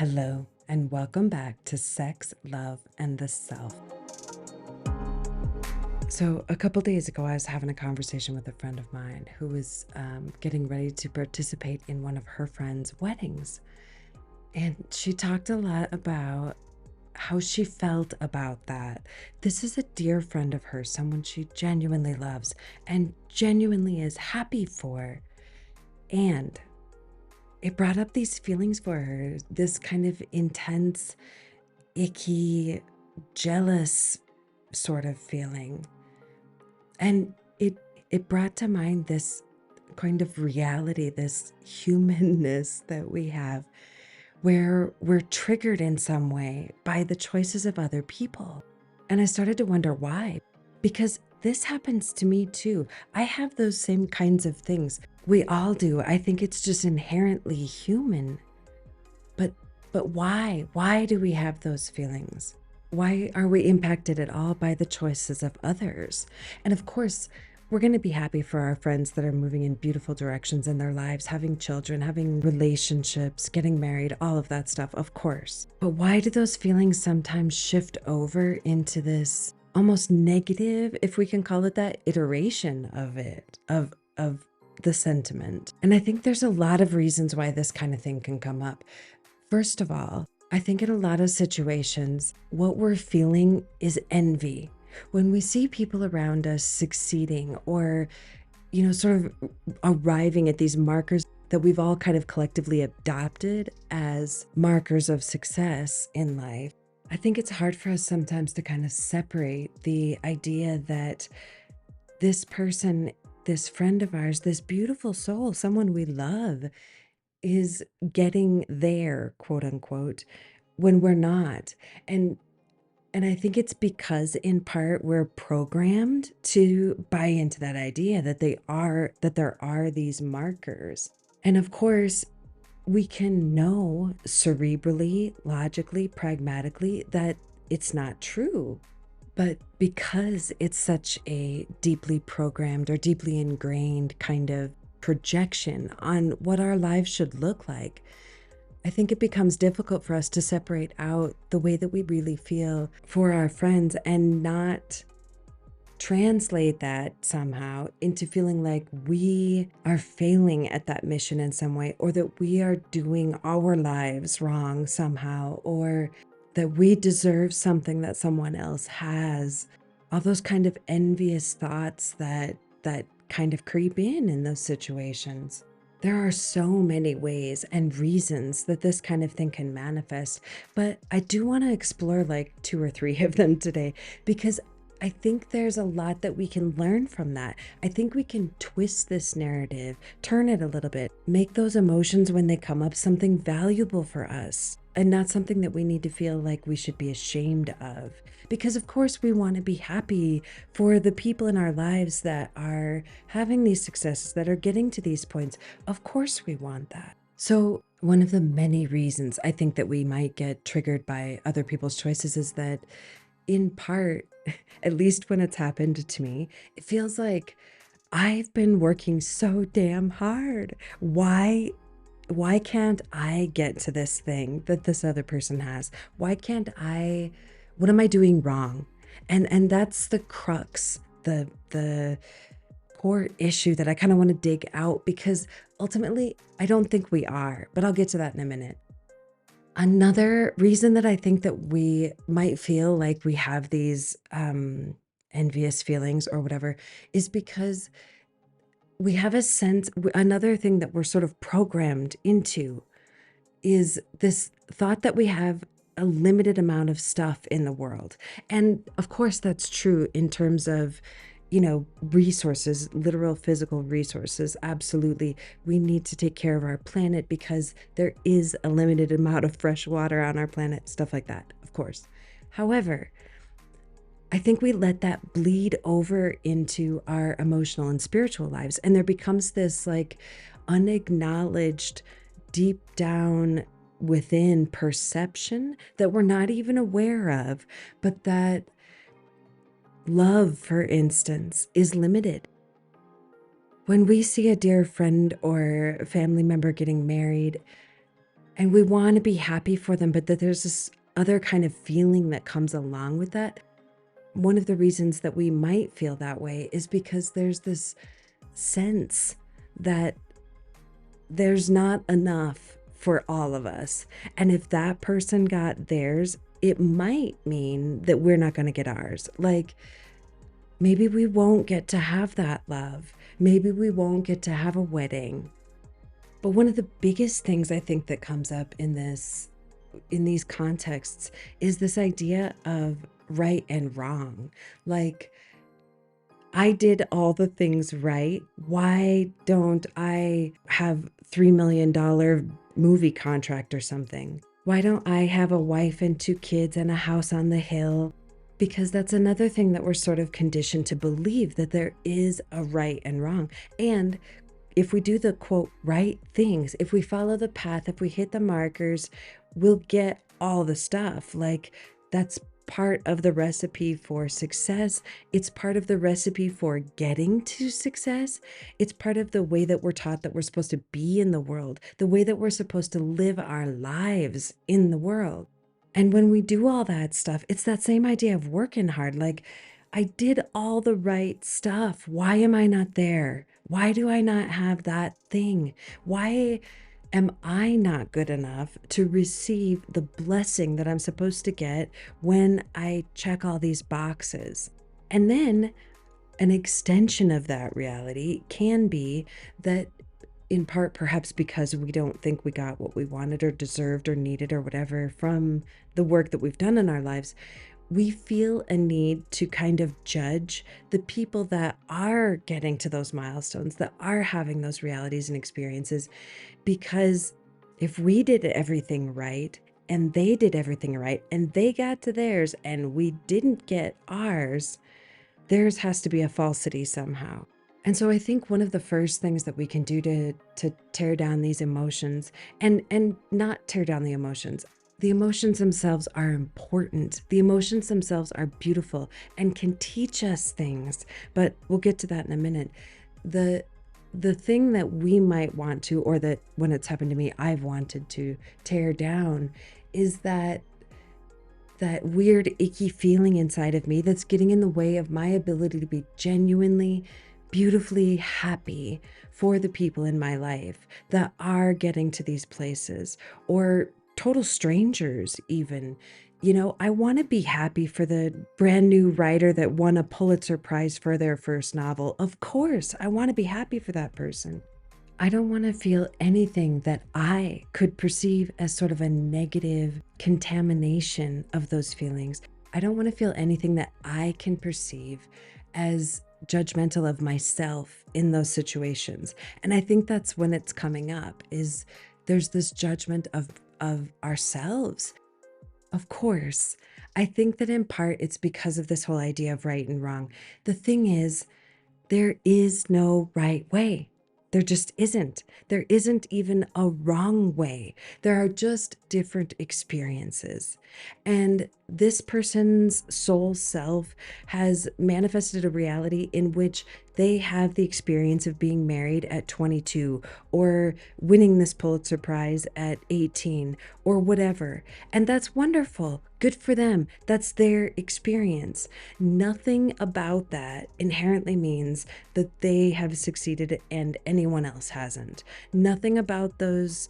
Hello, and welcome back to Sex, Love, and the Self. So, a couple days ago, I was having a conversation with a friend of mine who was getting ready to participate in one of her friends' weddings. And she talked a lot about how she felt about that. This is a dear friend of hers, someone she genuinely loves and genuinely is happy for. And it brought up these feelings for her, this kind of intense, icky, jealous sort of feeling. And it brought to mind this kind of reality, this humanness that we have, where we're triggered in some way by the choices of other people. And I started to wonder why. Because this happens to me too. I have those same kinds of things. We all do. I think it's just inherently human. But but why? Why do we have those feelings? Why are we impacted at all by the choices of others? And of course, we're going to be happy for our friends that are moving in beautiful directions in their lives, having children, having relationships, getting married, all of that stuff, of course. But why do those feelings sometimes shift over into this almost negative, if we can call it that, iteration of it, of the sentiment? And I think there's a lot of reasons why this kind of thing can come up. First of all, I think in a lot of situations, what we're feeling is envy. When we see people around us succeeding or, sort of arriving at these markers that we've all kind of collectively adopted as markers of success in life, I think it's hard for us sometimes to kind of separate the idea that this person, this friend of ours, this beautiful soul, someone we love, is getting there, quote unquote, when we're not. And and I think it's because in part we're programmed to buy into that idea that there are these markers. And of course, we can know cerebrally, logically, pragmatically that it's not true. But because it's such a deeply programmed or deeply ingrained kind of projection on what our lives should look like, I think it becomes difficult for us to separate out the way that we really feel for our friends and not translate that somehow into feeling like we are failing at that mission in some way, or that we are doing our lives wrong somehow, or that we deserve something that someone else has. All those kind of envious thoughts that kind of creep in those situations. There are so many ways and reasons that this kind of thing can manifest, but I do want to explore like two or three of them today because I think there's a lot that we can learn from that. I think we can twist this narrative, turn it a little bit, make those emotions when they come up something valuable for us and not something that we need to feel like we should be ashamed of. Because, of course, we want to be happy for the people in our lives that are having these successes, that are getting to these points. Of course, we want that. So, one of the many reasons I think that we might get triggered by other people's choices is that, in part, at least when it's happened to me, it feels like I've been working so damn hard. Why can't I get to this thing that this other person has? Why can't I what am I doing wrong? And that's the crux, the core issue that I kind of want to dig out because ultimately I don't think we are, but I'll get to that in a minute. Another reason that I think that we might feel like we have these envious feelings or whatever is because we have a sense, another thing that we're sort of programmed into is this thought that we have a limited amount of stuff in the world. And of course, that's true in terms of, resources, literal physical resources. Absolutely. We need to take care of our planet because there is a limited amount of fresh water on our planet, stuff like that, of course. However, I think we let that bleed over into our emotional and spiritual lives. And there becomes this like unacknowledged, deep down within perception that we're not even aware of, but that love, for instance, is limited. When we see a dear friend or family member getting married, and we want to be happy for them, but that there's this other kind of feeling that comes along with that. One of the reasons that we might feel that way is because there's this sense that there's not enough for all of us. And if that person got theirs, it might mean that we're not going to get ours. Like maybe we won't get to have that love. Maybe we won't get to have a wedding. But one of the biggest things I think that comes up in these contexts is this idea of right and wrong. Like I did all the things right. Why don't I have $3 million movie contract or something? Why don't I have a wife and 2 kids and a house on the hill? Because that's another thing that we're sort of conditioned to believe, that there is a right and wrong. And if we do the quote right things, if we follow the path, if we hit the markers, we'll get all the stuff. Like that's part of the recipe for success. It's part of the recipe for getting to success. It's part of the way that we're taught that we're supposed to be in the world, the way that we're supposed to live our lives in the world. And when we do all that stuff, it's that same idea of working hard. Like, I did all the right stuff. Why am I not there? Why do I not have that thing? Why am I not good enough to receive the blessing that I'm supposed to get when I check all these boxes? And then an extension of that reality can be that, in part, perhaps because we don't think we got what we wanted or deserved or needed or whatever from the work that we've done in our lives, we feel a need to kind of judge the people that are getting to those milestones, that are having those realities and experiences. Because if we did everything right and they did everything right and they got to theirs and we didn't get ours, theirs has to be a falsity somehow. And so I think one of the first things that we can do to tear down these emotions, and not tear down the emotions themselves are important. The emotions themselves are beautiful and can teach us things, but we'll get to that in a minute. The thing that we might want to, or that when it's happened to me, I've wanted to tear down, is that weird icky feeling inside of me that's getting in the way of my ability to be genuinely beautifully happy for the people in my life that are getting to these places, or total strangers even. I want to be happy for the brand new writer that won a Pulitzer Prize for their first novel. Of course, I want to be happy for that person. I don't want to feel anything that I could perceive as sort of a negative contamination of those feelings. I don't want to feel anything that I can perceive as judgmental of myself in those situations. And I think that's when it's coming up, is there's this judgment of ourselves. Of course, I think that in part it's because of this whole idea of right and wrong. The thing is, there is no right way. There just isn't. There isn't even a wrong way. There are just different experiences. And this person's soul self has manifested a reality in which they have the experience of being married at 22, or winning this Pulitzer Prize at 18, or whatever. And that's wonderful. Good for them. That's their experience. Nothing about that inherently means that they have succeeded and anyone else hasn't. Nothing about those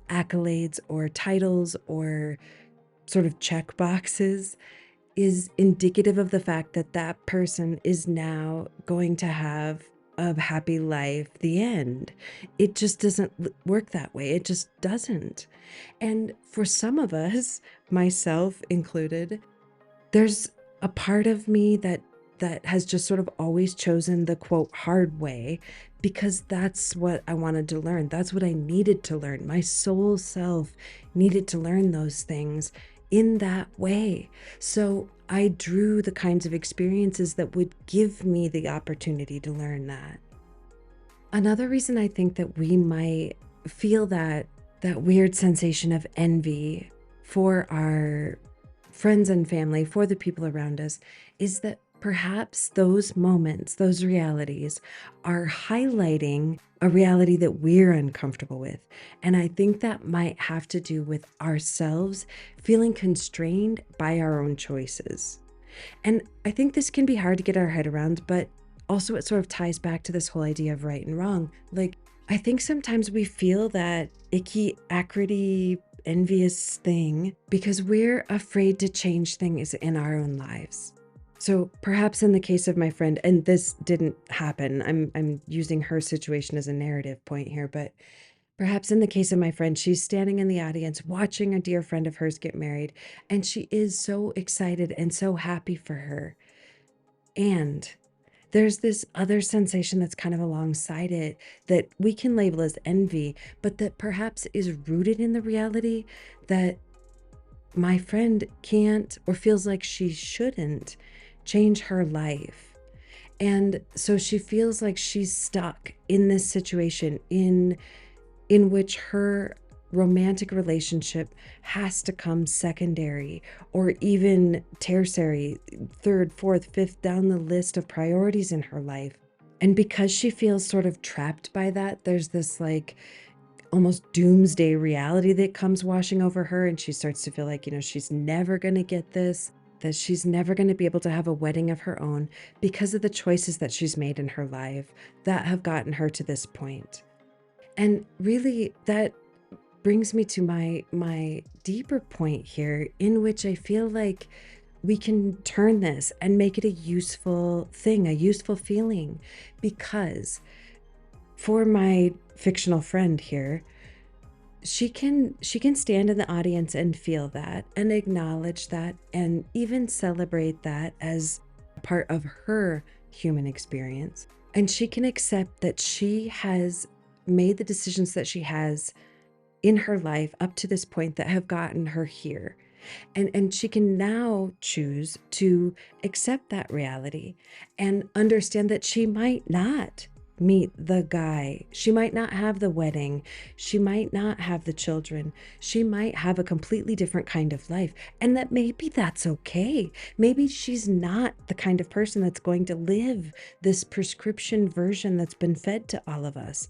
accolades or titles or sort of check boxes is indicative of the fact that that person is now going to have a happy life, the end. It just doesn't work that way. It just doesn't. And for some of us, myself included, there's a part of me that has just sort of always chosen the quote hard way, because that's what I wanted to learn. That's what I needed to learn. My soul self needed to learn those things in that way. So I drew the kinds of experiences that would give me the opportunity to learn that. Another reason I think that we might feel that weird sensation of envy for our friends and family, for the people around us, is that perhaps those moments, those realities are highlighting a reality that we're uncomfortable with. And I think that might have to do with ourselves feeling constrained by our own choices. And I think this can be hard to get our head around, but also it sort of ties back to this whole idea of right and wrong. Like, I think sometimes we feel that icky, acrity, envious thing because we're afraid to change things in our own lives. So perhaps in the case of my friend, and this didn't happen, I'm using her situation as a narrative point here, but perhaps in the case of my friend, she's standing in the audience watching a dear friend of hers get married, and she is so excited and so happy for her. And there's this other sensation that's kind of alongside it that we can label as envy, but that perhaps is rooted in the reality that my friend can't or feels like she shouldn't change her life. And so she feels like she's stuck in this situation in which her romantic relationship has to come secondary or even tertiary, third, fourth, fifth down the list of priorities in her life. And because she feels sort of trapped by that, there's this like almost doomsday reality that comes washing over her. And she starts to feel like, she's never going to get this, that she's never going to be able to have a wedding of her own because of the choices that she's made in her life that have gotten her to this point. And really, that brings me to my deeper point here, in which I feel like we can turn this and make it a useful thing, a useful feeling, because for my fictional friend here, she can stand in the audience and feel that and acknowledge that and even celebrate that as part of her human experience. And she can accept that she has made the decisions that she has in her life up to this point that have gotten her here. And she can now choose to accept that reality and understand that she might not meet the guy. She might not have the wedding. She might not have the children. She might have a completely different kind of life. And that maybe that's okay. Maybe she's not the kind of person that's going to live this prescription version that's been fed to all of us.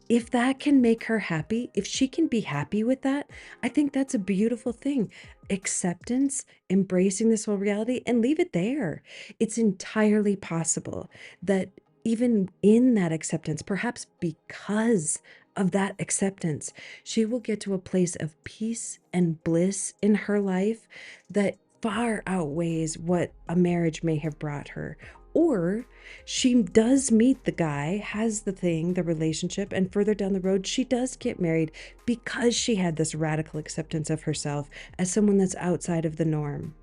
If that can make her happy, if she can be happy with that, I think that's a beautiful thing. Acceptance, embracing this whole reality, and leave it there. It's entirely possible that even in that acceptance, perhaps because of that acceptance, she will get to a place of peace and bliss in her life that far outweighs what a marriage may have brought her. Or she does meet the guy, has the thing, the relationship, and further down the road, she does get married because she had this radical acceptance of herself as someone that's outside of the norm.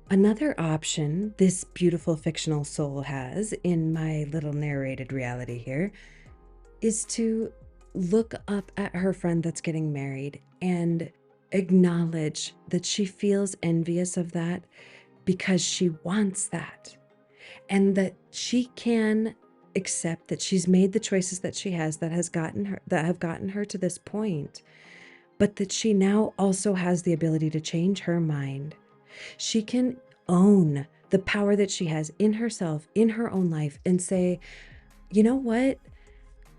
Another option this beautiful fictional soul has in my little narrated reality here is to look up at her friend that's getting married and acknowledge that she feels envious of that because she wants that, and that she can accept that she's made the choices that she has that have gotten her to this point, but that she now also has the ability to change her mind. She can own the power that she has in herself, in her own life, and say, you know what?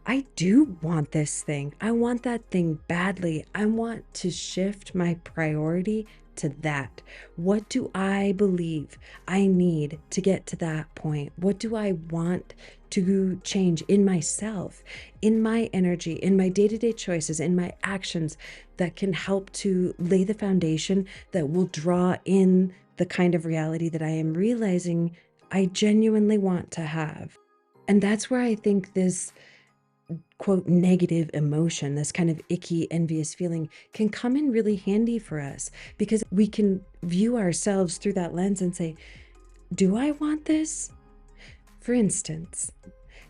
I do want this thing. I want that thing badly. I want to shift my priority to that. What do I believe I need to get to that point? What do I want to change in myself, in my energy, in my day to day choices, in my actions that can help to lay the foundation that will draw in the kind of reality that I am realizing I genuinely want to have? And that's where I think this quote negative emotion, this kind of icky, envious feeling can come in really handy for us because we can view ourselves through that lens and say, do I want this? For instance,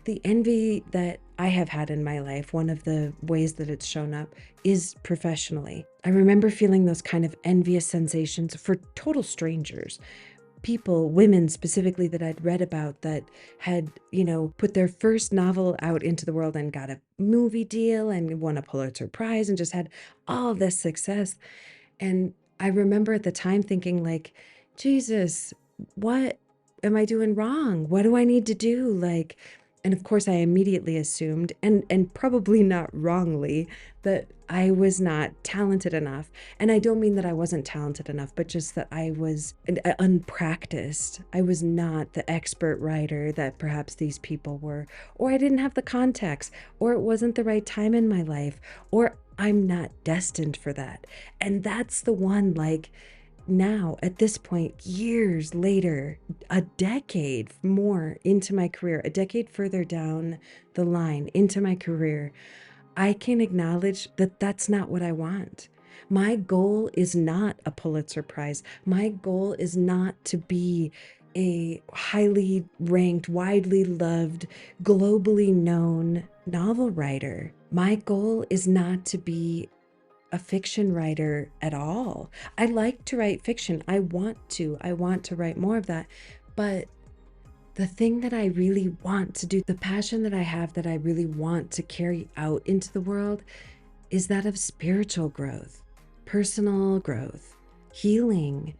the envy that I have had in my life, one of the ways that it's shown up is professionally. I remember feeling those kind of envious sensations for total strangers, people, women specifically that I'd read about that had, put their first novel out into the world and got a movie deal and won a Pulitzer Prize and just had all this success. And I remember at the time thinking like, Jesus, what am I doing wrong? What do I need to do? Like, and of course I immediately assumed, and probably not wrongly, that I was not talented enough. And I don't mean that I wasn't talented enough, but just that I was unpracticed. I was not the expert writer that perhaps these people were, or I didn't have the context, or it wasn't the right time in my life, or I'm not destined for that. And that's the one, like, now at this point, years later, a decade more into my career, a decade further down the line into my career, I can acknowledge that that's not what I want. My goal is not a Pulitzer Prize. My goal is not to be a highly ranked, widely loved, globally known novel writer. My goal is not to be a fiction writer at all. I like to write fiction. I want to. I want to write more of that. But the thing that I really want to do, the passion that I have that I really want to carry out into the world, is that of spiritual growth, personal growth, healing,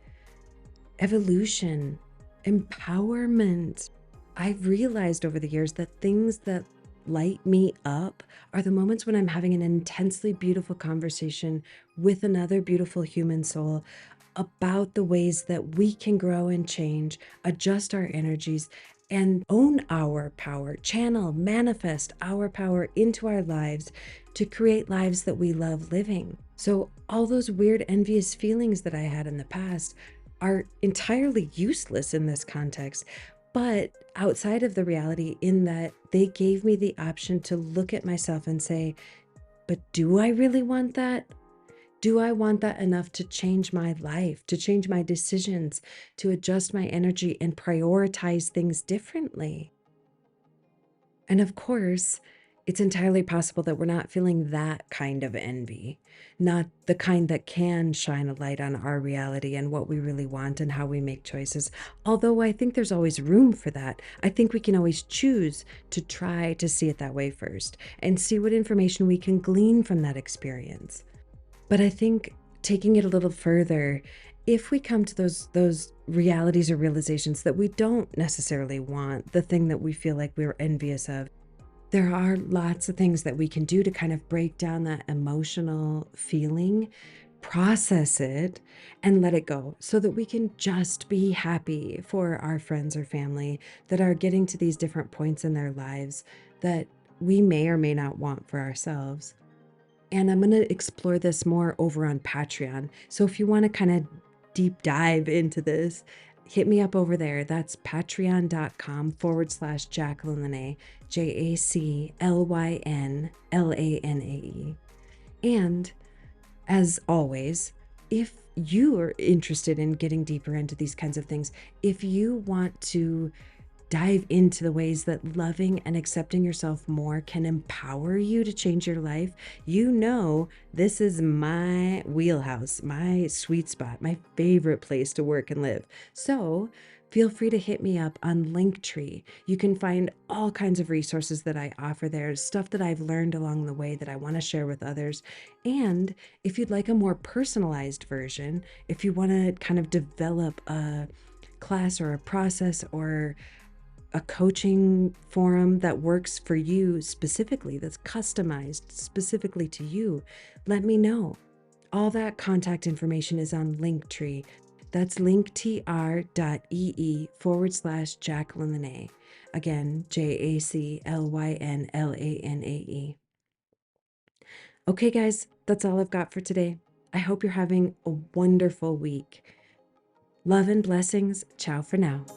evolution, empowerment. I've realized over the years that things that light me up are the moments when I'm having an intensely beautiful conversation with another beautiful human soul about the ways that we can grow and change, adjust our energies, and own our power, channel, manifest our power into our lives to create lives that we love living. So, all those weird, envious feelings that I had in the past are entirely useless in this context, but outside of the reality, in that they gave me the option to look at myself and say, but do I really want that? Do I want that enough to change my life, to change my decisions, to adjust my energy and prioritize things differently? And of course, it's entirely possible that we're not feeling that kind of envy, not the kind that can shine a light on our reality and what we really want and how we make choices. Although I think there's always room for that. I think we can always choose to try to see it that way first and see what information we can glean from that experience. But I think taking it a little further, if we come to those realities or realizations that we don't necessarily want, the thing that we feel like we're envious of, there are lots of things that we can do to kind of break down that emotional feeling, process it, and let it go so that we can just be happy for our friends or family that are getting to these different points in their lives that we may or may not want for ourselves. And I'm going to explore this more over on Patreon. So if you want to kind of deep dive into this, hit me up over there. That's patreon.com/Jacqueline Lanae, JACLYNLANAE. And as always, if you are interested in getting deeper into these kinds of things, if you want to dive into the ways that loving and accepting yourself more can empower you to change your life, you know this is my wheelhouse, my sweet spot, my favorite place to work and live. So feel free to hit me up on Linktree. You can find all kinds of resources that I offer there, stuff that I've learned along the way that I want to share with others. And if you'd like a more personalized version, if you want to kind of develop a class or a process or a coaching forum that works for you specifically, that's customized specifically to you, let me know. All that contact information is on Linktree. That's linktr.ee/Jacqueline Lanae. Again, JACLYNLANAE. Okay, guys, that's all I've got for today. I hope you're having a wonderful week. Love and blessings. Ciao for now.